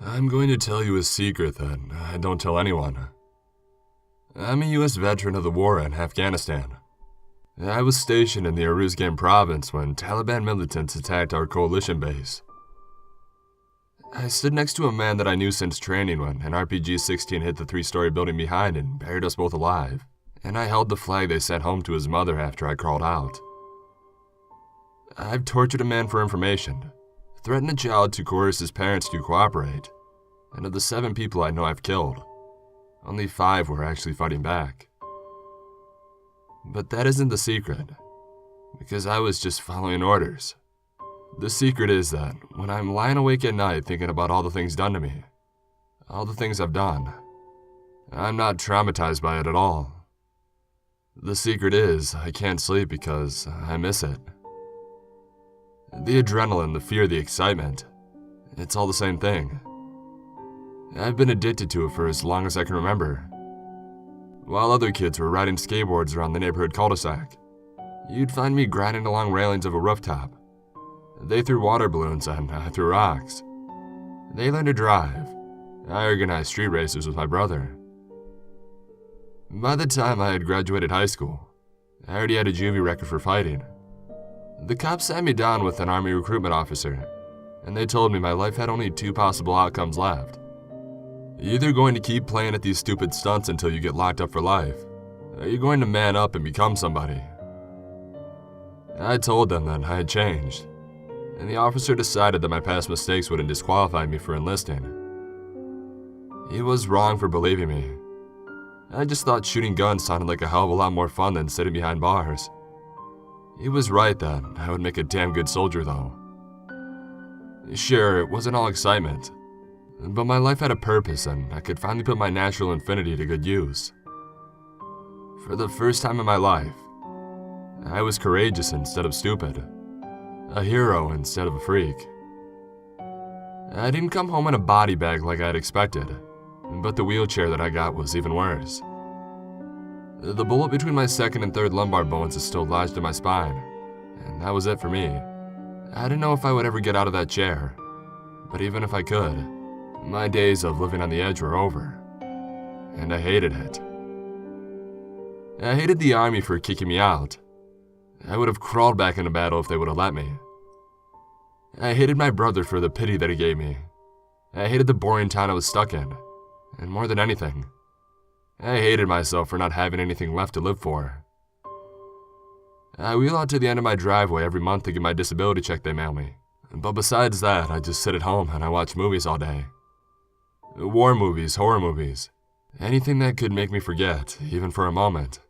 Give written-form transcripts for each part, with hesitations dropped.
I'm going to tell you a secret that I don't tell anyone. I'm a U.S. veteran of the war in Afghanistan. I was stationed in the Uruzgan province when Taliban militants attacked our coalition base. I stood next to a man that I knew since training when an RPG-16 hit the 3-story building behind and buried us both alive, and I held the flag they sent home to his mother after I crawled out. I've tortured a man for information, threatened a child to coerce his parents to cooperate, and of the 7 people I know I've killed, only 5 were actually fighting back. But that isn't the secret, because I was just following orders. The secret is that when I'm lying awake at night thinking about all the things done to me, all the things I've done, I'm not traumatized by it at all. The secret is I can't sleep because I miss it. The adrenaline, the fear, the excitement, it's all the same thing. I've been addicted to it for as long as I can remember. While other kids were riding skateboards around the neighborhood cul-de-sac, you'd find me grinding along railings of a rooftop. They threw water balloons and I threw rocks. They learned to drive. I organized street races with my brother. By the time I had graduated high school, I already had a juvie record for fighting. The cops sat me down with an Army recruitment officer, and they told me my life had only 2 possible outcomes left. You're either going to keep playing at these stupid stunts until you get locked up for life, or you're going to man up and become somebody. I told them that I had changed, and the officer decided that my past mistakes wouldn't disqualify me for enlisting. He was wrong for believing me. I just thought shooting guns sounded like a hell of a lot more fun than sitting behind bars. He was right that I would make a damn good soldier though. Sure, it wasn't all excitement, but my life had a purpose and I could finally put my natural infinity to good use. For the first time in my life, I was courageous instead of stupid. A hero instead of a freak. I didn't come home in a body bag like I had expected, but the wheelchair that I got was even worse. The bullet between my 2nd and 3rd lumbar bones is still lodged in my spine, and that was it for me. I didn't know if I would ever get out of that chair, but even if I could, my days of living on the edge were over, and I hated it. I hated the Army for kicking me out. I would have crawled back into battle if they would have let me. I hated my brother for the pity that he gave me. I hated the boring town I was stuck in, and more than anything, I hated myself for not having anything left to live for. I wheel out to the end of my driveway every month to get my disability check they mail me, but besides that, I just sit at home and I watch movies all day. War movies, horror movies, anything that could make me forget, even for a moment,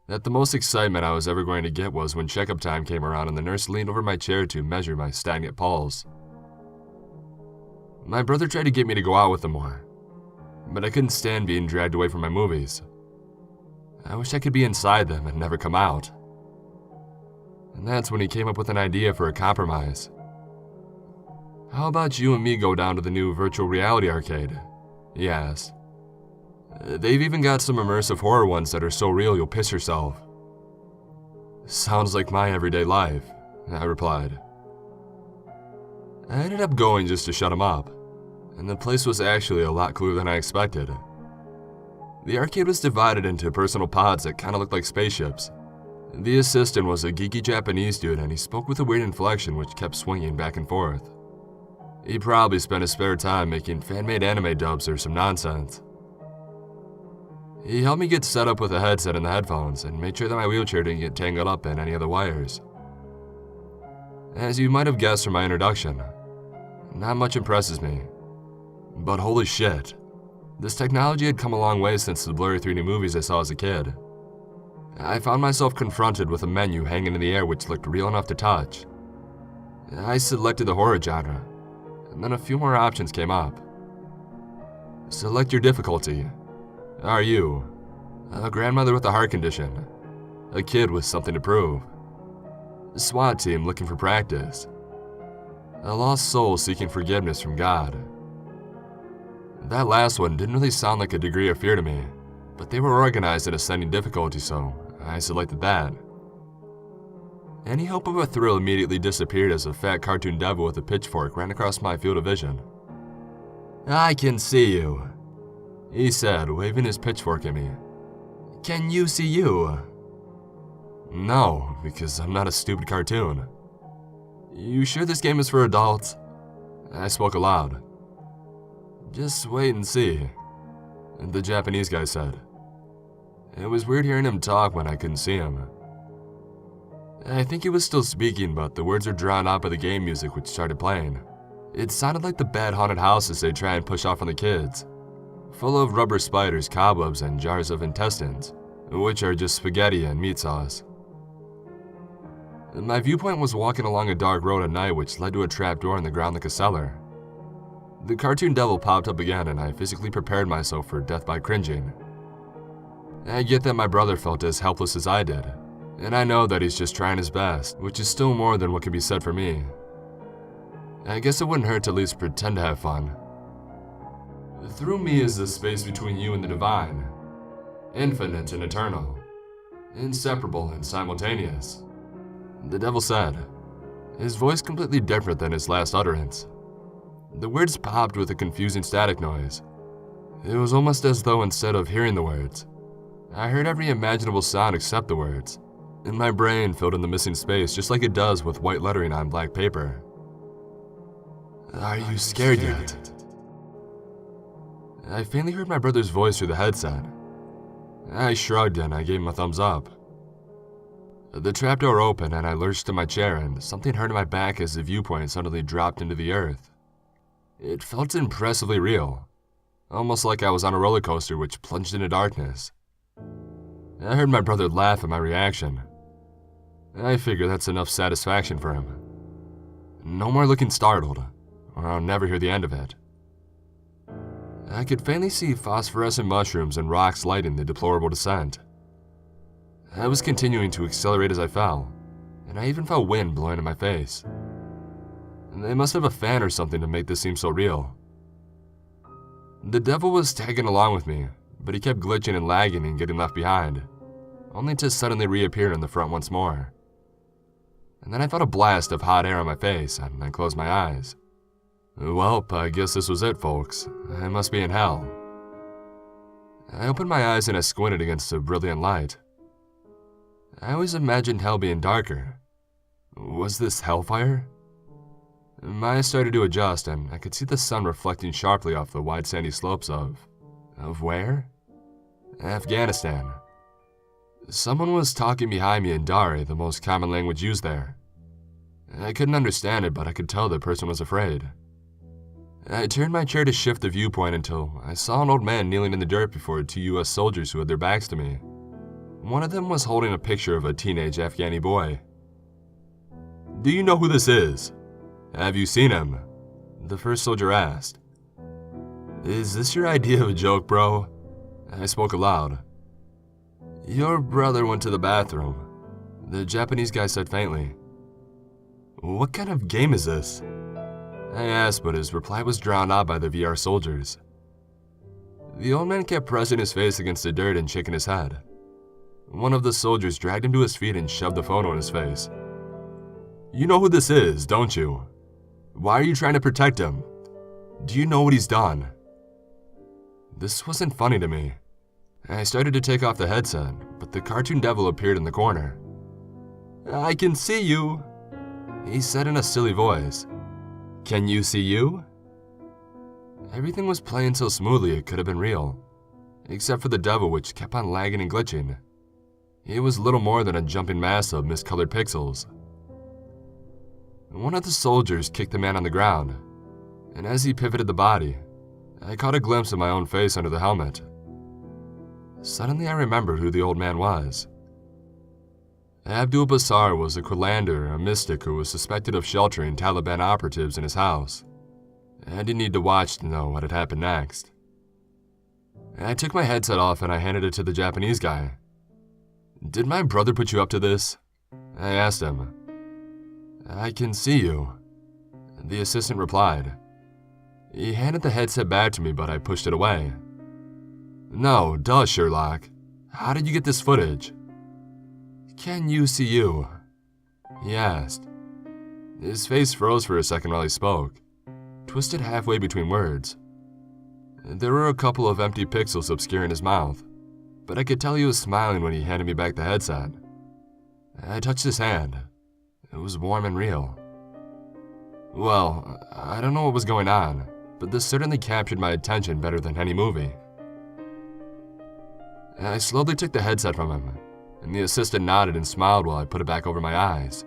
that the most excitement I was ever going to get was when checkup time came around and the nurse leaned over my chair to measure my stagnant pulse. My brother tried to get me to go out with him more, but I couldn't stand being dragged away from my movies. I wish I could be inside them and never come out. And that's when he came up with an idea for a compromise. How about you and me go down to the new virtual reality arcade? He asked. They've even got some immersive horror ones that are so real you'll piss yourself. Sounds like my everyday life, I replied. I ended up going just to shut him up, and the place was actually a lot cooler than I expected. The arcade was divided into personal pods that kind of looked like spaceships. The assistant was a geeky Japanese dude and he spoke with a weird inflection which kept swinging back and forth. He probably spent his spare time making fan-made anime dubs or some nonsense. He helped me get set up with a headset and the headphones and made sure that my wheelchair didn't get tangled up in any of the wires. As you might have guessed from my introduction, not much impresses me. But holy shit, this technology had come a long way since the blurry 3D movies I saw as a kid. I found myself confronted with a menu hanging in the air which looked real enough to touch. I selected the horror genre, and then a few more options came up. Select your difficulty. Are you a grandmother with a heart condition? A kid with something to prove? A SWAT team looking for practice? A lost soul seeking forgiveness from God? That last one didn't really sound like a degree of fear to me, but they were organized in ascending difficulty, so I selected that. Any hope of a thrill immediately disappeared as a fat cartoon devil with a pitchfork ran across my field of vision. I can see you, he said, waving his pitchfork at me. Can you see you? No, because I'm not a stupid cartoon. You sure this game is for adults? I spoke aloud. Just wait and see, the Japanese guy said. It was weird hearing him talk when I couldn't see him. I think he was still speaking, but the words were drowned out by the game music which started playing. It sounded like the bad haunted houses they try and push off on the kids, full of rubber spiders, cobwebs, and jars of intestines, which are just spaghetti and meat sauce. My viewpoint was walking along a dark road at night which led to a trap door in the ground like a cellar. The cartoon devil popped up again and I physically prepared myself for death by cringing. I get that my brother felt as helpless as I did, and I know that he's just trying his best, which is still more than what can be said for me. I guess it wouldn't hurt to at least pretend to have fun. Through me is the space between you and the divine, infinite and eternal, inseparable and simultaneous, the devil said, his voice completely different than his last utterance. The words popped with a confusing static noise. It was almost as though instead of hearing the words, I heard every imaginable sound except the words, and my brain filled in the missing space just like it does with white lettering on black paper. Are you scared yet? I faintly heard my brother's voice through the headset. I shrugged and I gave him a thumbs up. The trapdoor opened and I lurched to my chair and something hurt in my back as the viewpoint suddenly dropped into the earth. It felt impressively real, almost like I was on a roller coaster which plunged into darkness. I heard my brother laugh at my reaction. I figure that's enough satisfaction for him. No more looking startled, or I'll never hear the end of it. I could faintly see phosphorescent mushrooms and rocks lighting the deplorable descent. I was continuing to accelerate as I fell, and I even felt wind blowing in my face. They must have a fan or something to make this seem so real. The devil was tagging along with me, but he kept glitching and lagging and getting left behind, only to suddenly reappear in the front once more. And then I felt a blast of hot air on my face, and I closed my eyes. Well, I guess this was it, folks. I must be in hell. I opened my eyes and I squinted against the brilliant light. I always imagined hell being darker. Was this hellfire? My eyes started to adjust, and I could see the sun reflecting sharply off the wide sandy slopes of where? Afghanistan. Someone was talking behind me in Dari, the most common language used there. I couldn't understand it, but I could tell the person was afraid. I turned my chair to shift the viewpoint until I saw an old man kneeling in the dirt before 2 US soldiers who had their backs to me. One of them was holding a picture of a teenage Afghani boy. Do you know who this is? Have you seen him? The first soldier asked. Is this your idea of a joke, bro? I spoke aloud. Your brother went to the bathroom, the Japanese guy said faintly. What kind of game is this? I asked, but his reply was drowned out by the VR soldiers. The old man kept pressing his face against the dirt and shaking his head. One of the soldiers dragged him to his feet and shoved the photo in his face. You know who this is, don't you? Why are you trying to protect him? Do you know what he's done? This wasn't funny to me. I started to take off the headset, but the cartoon devil appeared in the corner. I can see you, he said in a silly voice. Can you see you? Everything was playing so smoothly it could have been real, except for the devil which kept on lagging and glitching. It was little more than a jumping mass of miscolored pixels. One of the soldiers kicked the man on the ground, and as he pivoted the body, I caught a glimpse of my own face under the helmet. Suddenly I remembered who the old man was. Abdul Basar was a Kurlander, a mystic who was suspected of sheltering Taliban operatives in his house. I didn't need to watch to know what had happened next. I took my headset off and I handed it to the Japanese guy. Did my brother put you up to this? I asked him. I can see you, the assistant replied. He handed the headset back to me, but I pushed it away. No, duh, Sherlock. How did you get this footage? Can you see you? He asked. His face froze for a second while he spoke, twisted halfway between words. There were a couple of empty pixels obscuring his mouth, but I could tell he was smiling when he handed me back the headset. I touched his hand. It was warm and real. Well, I don't know what was going on, but this certainly captured my attention better than any movie. I slowly took the headset from him, and the assistant nodded and smiled while I put it back over my eyes.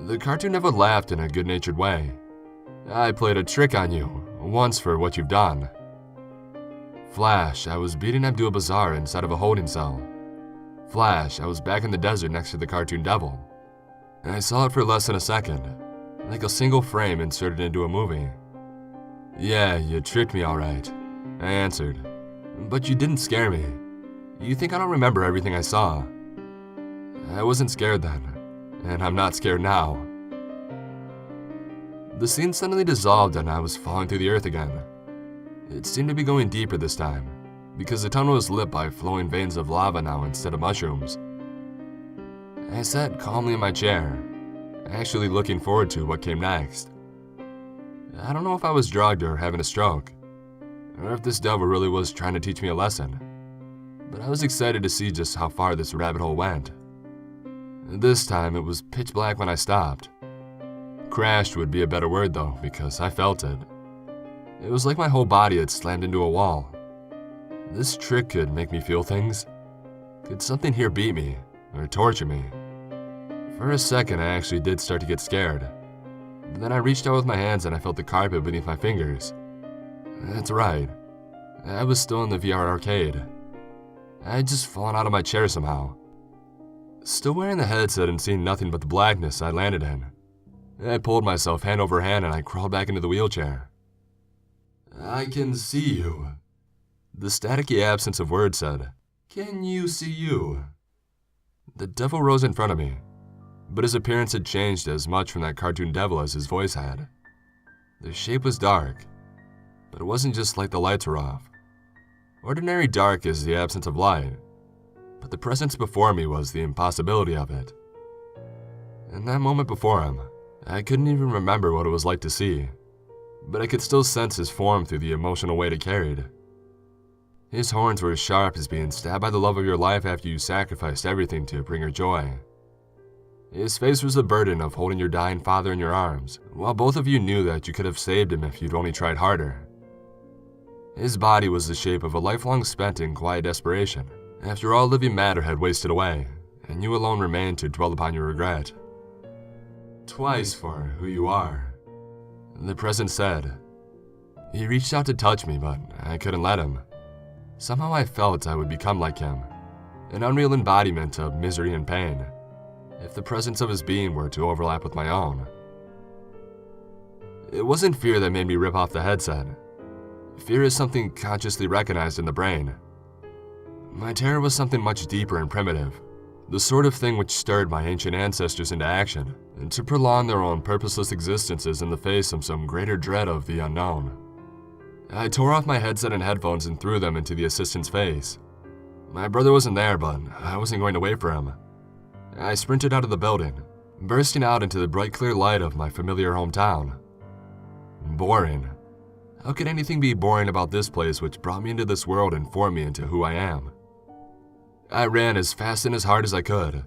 The cartoon devil laughed in a good-natured way. I played a trick on you, once for what you've done. Flash, I was beating Abdul-Bazaar inside of a holding cell. Flash, I was back in the desert next to the cartoon devil. I saw it for less than a second, like a single frame inserted into a movie. Yeah, you tricked me all right, I answered. But you didn't scare me. You think I don't remember everything I saw? I wasn't scared then, and I'm not scared now. The scene suddenly dissolved and I was falling through the earth again. It seemed to be going deeper this time, because the tunnel was lit by flowing veins of lava now instead of mushrooms. I sat calmly in my chair, actually looking forward to what came next. I don't know if I was drugged or having a stroke, or if this devil really was trying to teach me a lesson, but I was excited to see just how far this rabbit hole went. This time it was pitch black when I stopped. Crashed would be a better word though, because I felt it. It was like my whole body had slammed into a wall. This trick could make me feel things. Could something here beat me, or torture me? For a second I actually did start to get scared. Then I reached out with my hands and I felt the carpet beneath my fingers. That's right. I was still in the VR arcade. I had just fallen out of my chair somehow. Still wearing the headset and seeing nothing but the blackness I landed in. I pulled myself hand over hand and I crawled back into the wheelchair. I can see you. The staticky absence of words said, Can you see you? The devil rose in front of me, but his appearance had changed as much from that cartoon devil as his voice had. The shape was dark, but it wasn't just like the lights were off. Ordinary dark is the absence of light, but the presence before me was the impossibility of it. In that moment before him, I couldn't even remember what it was like to see, but I could still sense his form through the emotional weight it carried. His horns were as sharp as being stabbed by the love of your life after you sacrificed everything to bring her joy. His face was the burden of holding your dying father in your arms, while both of you knew that you could have saved him if you'd only tried harder. His body was the shape of a lifelong spent in quiet desperation, after all living matter had wasted away, and you alone remained to dwell upon your regret. Twice for who you are, the presence said. He reached out to touch me, but I couldn't let him. Somehow I felt I would become like him, an unreal embodiment of misery and pain, if the presence of his being were to overlap with my own. It wasn't fear that made me rip off the headset. Fear is something consciously recognized in the brain. My terror was something much deeper and primitive, the sort of thing which stirred my ancient ancestors into action, and to prolong their own purposeless existences in the face of some greater dread of the unknown. I tore off my headset and headphones and threw them into the assistant's face. My brother wasn't there, but I wasn't going to wait for him. I sprinted out of the building, bursting out into the bright clear light of my familiar hometown. Boring. How could anything be boring about this place which brought me into this world and formed me into who I am? I ran as fast and as hard as I could,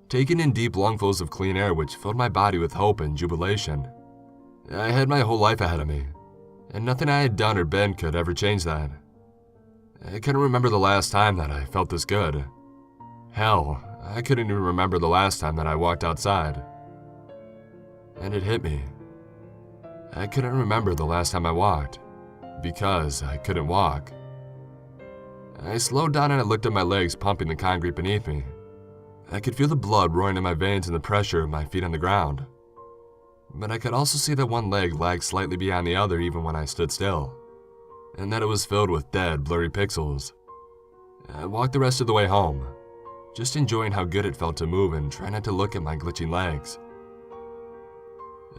taking in deep lungfuls of clean air which filled my body with hope and jubilation. I had my whole life ahead of me, and nothing I had done or been could ever change that. I couldn't remember the last time that I felt this good. Hell, I couldn't even remember the last time that I walked outside. And it hit me. I couldn't remember the last time I walked, because I couldn't walk. I slowed down and I looked at my legs pumping the concrete beneath me. I could feel the blood roaring in my veins and the pressure of my feet on the ground. But I could also see that one leg lagged slightly behind the other even when I stood still, and that it was filled with dead, blurry pixels. I walked the rest of the way home, just enjoying how good it felt to move and try not to look at my glitching legs.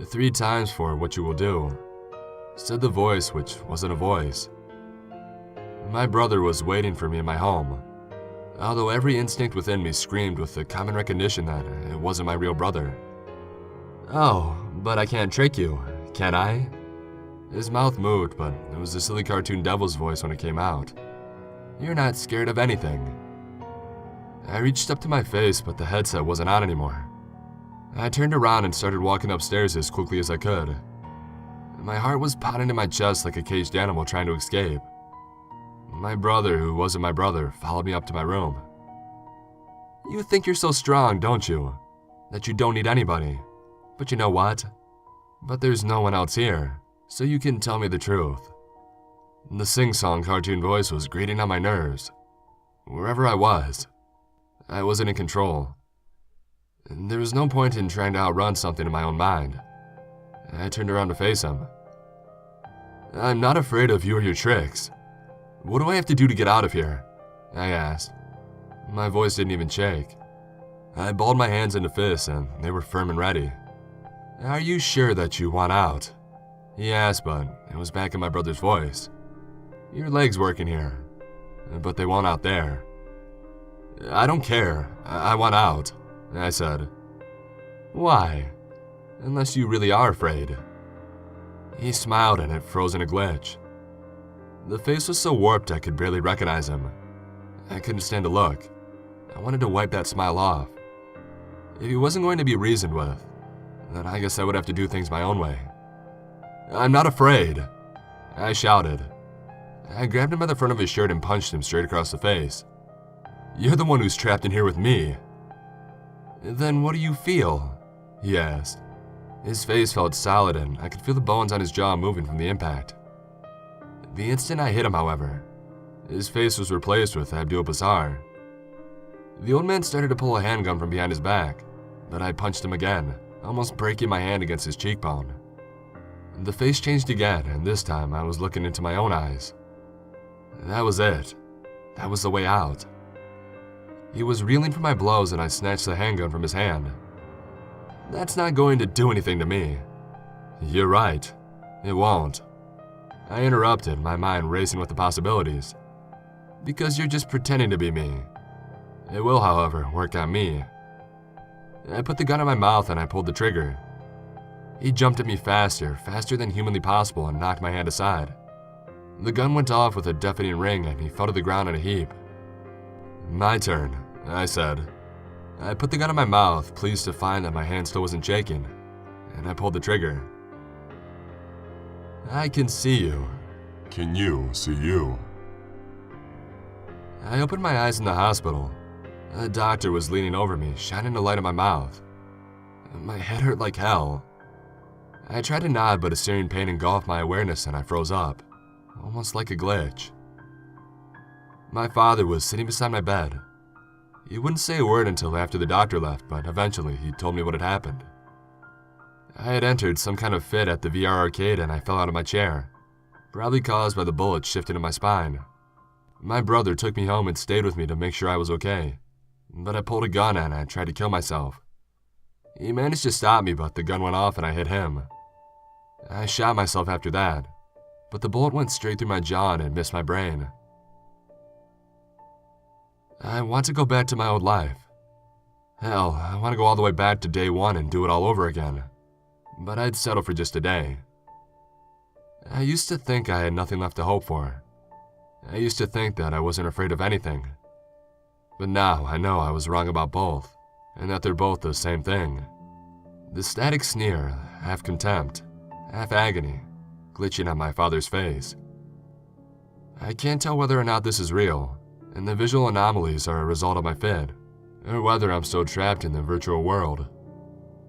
3 times for what you will do, said the voice which wasn't a voice. My brother was waiting for me in my home, although every instinct within me screamed with the common recognition that it wasn't my real brother. Oh, but I can't trick you, can I? His mouth moved, but it was the silly cartoon devil's voice when it came out. "You're not scared of anything." I reached up to my face, but the headset wasn't on anymore. I turned around and started walking upstairs as quickly as I could. My heart was pounding in my chest like a caged animal trying to escape. My brother, who wasn't my brother, followed me up to my room. "You think you're so strong, don't you? That you don't need anybody. But you know what? But there's no one else here, so you can tell me the truth." The sing-song cartoon voice was grating on my nerves. Wherever I wasn't in control. There was no point in trying to outrun something in my own mind. I turned around to face him. "I'm not afraid of you or your tricks. What do I have to do to get out of here?" I asked. My voice didn't even shake. I balled my hands into fists and they were firm and ready. "Are you sure that you want out?" he asked, but it was back in my brother's voice. "Your legs work in here, but they won't out there." "I don't care. I want out," I said. "Why? Unless you really are afraid." He smiled and it froze in a glitch. The face was so warped I could barely recognize him. I couldn't stand to look. I wanted to wipe that smile off. If he wasn't going to be reasoned with, then I guess I would have to do things my own way. "I'm not afraid," I shouted. I grabbed him by the front of his shirt and punched him straight across the face. "You're the one who's trapped in here with me." "Then what do you feel?" he asked. His face felt solid and I could feel the bones on his jaw moving from the impact. The instant I hit him, however, his face was replaced with Abdul-Bassar. The old man started to pull a handgun from behind his back, but I punched him again, almost breaking my hand against his cheekbone. The face changed again, and this time I was looking into my own eyes. That was it. That was the way out. He was reeling from my blows and I snatched the handgun from his hand. "That's not going to do anything to me." "You're right. It won't." I interrupted, my mind racing with the possibilities. "Because you're just pretending to be me. It will, however, work on me." I put the gun in my mouth and I pulled the trigger. He jumped at me faster than humanly possible and knocked my hand aside. The gun went off with a deafening ring and he fell to the ground in a heap. "My turn," I said. I put the gun in my mouth, pleased to find that my hand still wasn't shaking, and I pulled the trigger. "I can see you." Can you see you? I opened my eyes in the hospital. A doctor was leaning over me, shining a light in my mouth. My head hurt like hell. I tried to nod, but a searing pain engulfed my awareness and I froze up, almost like a glitch. My father was sitting beside my bed. He wouldn't say a word until after the doctor left, but eventually he told me what had happened. I had entered some kind of fit at the VR arcade and I fell out of my chair, probably caused by the bullet shifting in my spine. My brother took me home and stayed with me to make sure I was okay, but I pulled a gun and I tried to kill myself. He managed to stop me, but the gun went off and I hit him. I shot myself after that, but the bullet went straight through my jaw and it missed my brain. I want to go back to my old life. Hell, I want to go all the way back to day one and do it all over again. But I'd settle for just a day. I used to think I had nothing left to hope for. I used to think that I wasn't afraid of anything. But now I know I was wrong about both, and that they're both the same thing. The static sneer, half contempt, half agony, glitching on my father's face. I can't tell whether or not this is real, and the visual anomalies are a result of my fit, or whether I'm still trapped in the virtual world.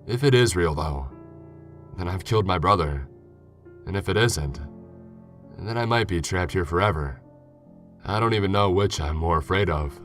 If it is real, though, then I've killed my brother. And if it isn't, then I might be trapped here forever. I don't even know which I'm more afraid of.